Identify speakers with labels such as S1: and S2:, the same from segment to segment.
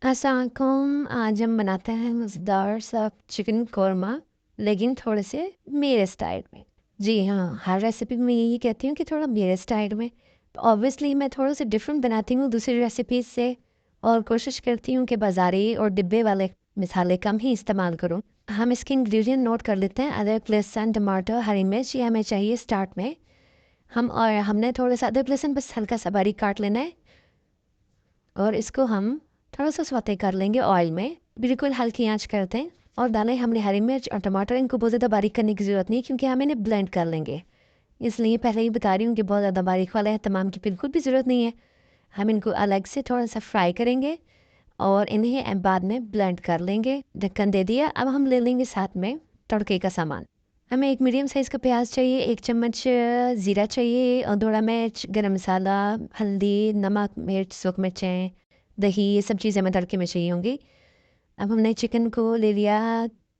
S1: अस्सलाम वालेकुम। आज हम बनाते हैं मज़ेदार सा चिकन कोरमा, लेकिन थोड़े से मेरे स्टाइल में। जी हाँ, हर रेसिपी में यही कहती हूँ कि थोड़ा मेरे स्टाइल में। तो ऑब्वियसली मैं थोड़ा सा डिफरेंट बनाती हूँ दूसरी रेसिपीज़ से, और कोशिश करती हूँ कि बाज़ारी और डिब्बे वाले मसाले कम ही इस्तेमाल करूँ। हम इसके इंग्रेडिएंट नोट कर लेते हैं। अदरक, लहसुन, टमाटर, हरी मिर्च, ये हमें चाहिए स्टार्ट में। हमने थोड़ा सा अदरक लहसुन बस हल्का सा बारीक काट लेना है, और इसको हम थोड़ा सा सौते कर लेंगे ऑयल में। बिल्कुल हल्की आंच करते हैं, और डालें हमने हरी मिर्च और टमाटर। इनको बहुत ज़्यादा बारीक करने की ज़रूरत नहीं, क्योंकि हम इन्हें ब्लेंड कर लेंगे। इसलिए पहले ही बता रही हूँ कि बहुत ज़्यादा बारीक वाला है, तमाम की बिल्कुल भी ज़रूरत नहीं है। हम इनको अलग से थोड़ा सा फ्राई करेंगे, और इन्हें बाद में ब्लेंड कर लेंगे। ढक्कन दे दिया। अब हम ले लेंगे साथ में तड़के का सामान। हमें एक मीडियम साइज़ का प्याज चाहिए, 1 चम्मच ज़ीरा चाहिए, और थोड़ा मिर्च, गरम मसाला, हल्दी, नमक, मिर्च, सूखी मिर्चें, दही, ये सब चीज़ें हमें तड़के में चाहिए होंगी। अब हमने चिकन को ले लिया,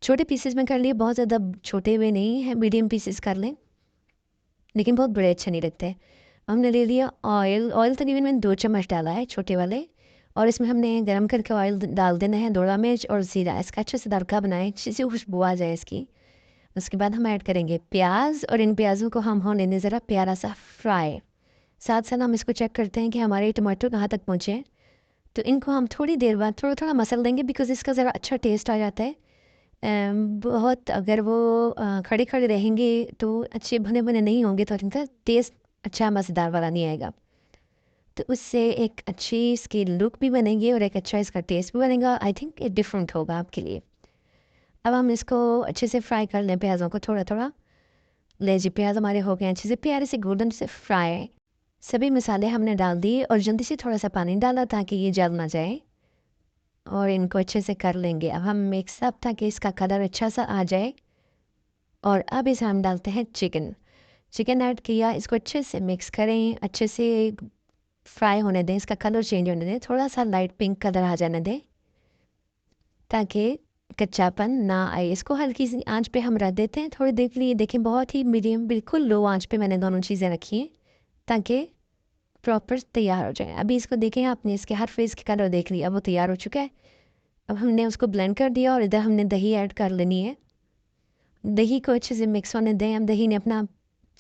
S1: छोटे पीसेस में कर लिए, बहुत ज़्यादा छोटे हुए नहीं है, मीडियम पीसेस कर लें, लेकिन बहुत बड़े अच्छे नहीं लगते। हमने ले लिया ऑयल। ऑयल तकरीबन मैंने 2 चम्मच डाला है, छोटे वाले। और इसमें हमने गरम करके ऑयल डाल देना है, धोड़ा मिर्च और ज़ीरा। इसका अच्छे से तड़का बनाएं, अच्छी सी खुशबू आ जाए इसकी। उसके बाद हम ऐड करेंगे प्याज, और इन प्याज़ों को हम होने दें ज़रा प्यारा सा फ्राई। साथ साथ हम इसको चेक करते हैं कि हमारे टमाटर कहाँ तक पहुँचे हैं। तो इनको हम थोड़ी देर बाद थोड़ा थोड़ा मसल देंगे, बिकॉज़ इसका ज़रा अच्छा टेस्ट आ जाता है। बहुत अगर वो खड़े खड़े रहेंगे तो अच्छे भुने भुने नहीं होंगे, तो इनका टेस्ट अच्छा मज़ेदार वाला नहीं आएगा। तो उससे एक अच्छी इसकी लुक भी बनेगी, और एक अच्छा इसका टेस्ट भी बनेगा। आई थिंक ये डिफरेंट होगा आपके लिए। अब हम इसको अच्छे से फ्राई कर लें, प्याज़ों को थोड़ा थोड़ा। ले जी, प्याज हमारे हो गए अच्छे से प्यारे से गोल्डन से फ्राई। सभी मसाले हमने डाल दिए, और जल्दी से थोड़ा सा पानी डाला ताकि ये जल ना जाए, और इनको अच्छे से कर लेंगे। अब हम मिक्स अप ताकि इसका कलर अच्छा सा आ जाए। और अब इसे हम डालते हैं चिकन। चिकन ऐड किया, इसको अच्छे से मिक्स करें, अच्छे से फ्राई होने दें, इसका कलर चेंज होने दें, थोड़ा सा लाइट पिंक कलर आ जाने दें, ताकि कच्चापन ना आए। इसको हल्की सी आंच पे हम रख देते हैं थोड़ी देर के लिए। देखें, बहुत ही मीडियम, बिल्कुल लो आंच पे मैंने दोनों चीज़ें रखी हैं, ताकि प्रॉपर तैयार हो जाए। अभी इसको देखें, आपने इसके हर फेस के कलर देख लिया, अब वो तैयार हो चुका है। अब हमने उसको ब्लेंड कर दिया, और इधर हमने दही ऐड कर लेनी है। दही को अच्छे से मिक्स होने दें। अब दही ने अपना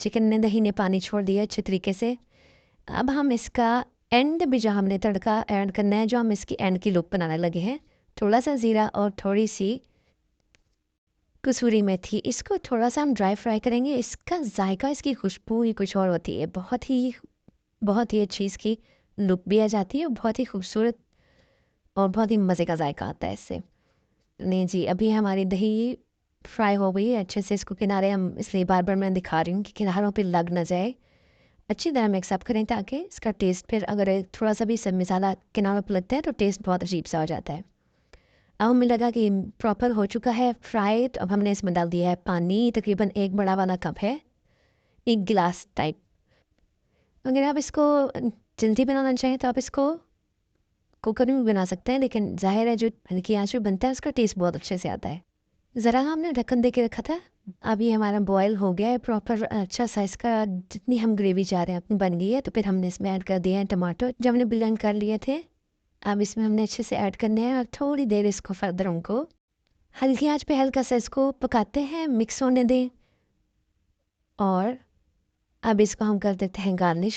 S1: चिकन ने दही ने पानी छोड़ दिया अच्छे तरीके से। अब हम इसका एंड भी जो हमने तड़का ऐड करना है, जो हम इसकी एंड की लुक बनाने लगे हैं, थोड़ा सा ज़ीरा और थोड़ी सी कसूरी मेथी, इसको थोड़ा सा हम ड्राई फ्राई करेंगे। इसका जायका, इसकी खुशबू ही कुछ और होती है। बहुत ही अच्छी इसकी लुक भी आ जाती है, और बहुत ही खूबसूरत और बहुत ही मज़े का जायका आता है इससे। नहीं जी, अभी हमारी दही फ्राई हो गई है अच्छे से। इसको किनारे हम इसलिए बार बार मैं दिखा रही हूँ कि किनारों पे लग ना जाए। अच्छी तरह मिक्स अप करें, ताकि इसका टेस्ट, फिर अगर थोड़ा सा भी सब मसाला किनारों पर लगता है तो टेस्ट बहुत अजीब सा हो जाता है। अब हमें लगा कि प्रॉपर हो चुका है फ्राई, तो अब हमने इसमें डाल दिया है पानी, तकरीबन 1 बड़ा वाला कप है, 1 गिलास टाइप। अगर आप इसको जल्दी बनाना चाहें तो आप इसको कुकर में भी बना सकते हैं, लेकिन ज़ाहिर है जो हल्की आंच पे बनता है उसका टेस्ट बहुत अच्छे से आता है। ज़रा हमने ढक्कन दे के रखा था। अब ये हमारा बॉयल हो गया है प्रॉपर, अच्छा सा इसका जितनी हम ग्रेवी चाह रहे हैं अपनी बन गई है। तो फिर हमने इसमें ऐड कर दिया है टमाटो जो हमने ब्लेंड कर लिए थे। अब इसमें हमने अच्छे से ऐड करने हैं, और थोड़ी देर इसको फर्दर उनको हल्की आंच पे हल्का सा इसको पकाते हैं, मिक्स होने दें। और अब इसको हम कर देते हैं गार्निश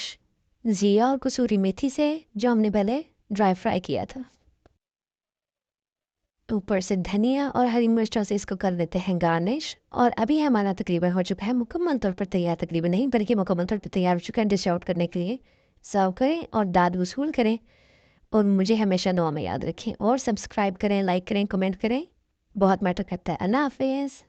S1: जीरा और कसूरी मेथी से, जो हमने पहले ड्राई फ्राई किया था। ऊपर से धनिया और हरी मिर्चों से इसको कर देते हैं गार्निश। और अभी हमारा तकरीबन हो चुका है मुकम्मल तौर पर तैयार, तकरीबन नहीं बल्कि मुकम्मल तौर पर तैयार हो चुका है डिश आउट करने के लिए। सर्व करें और दाद वसूल करें, और मुझे हमेशा दुआ में याद रखें, और सब्सक्राइब करें, लाइक करें, कमेंट करें, बहुत मैटर करता है। अल्लाह हाफिज़।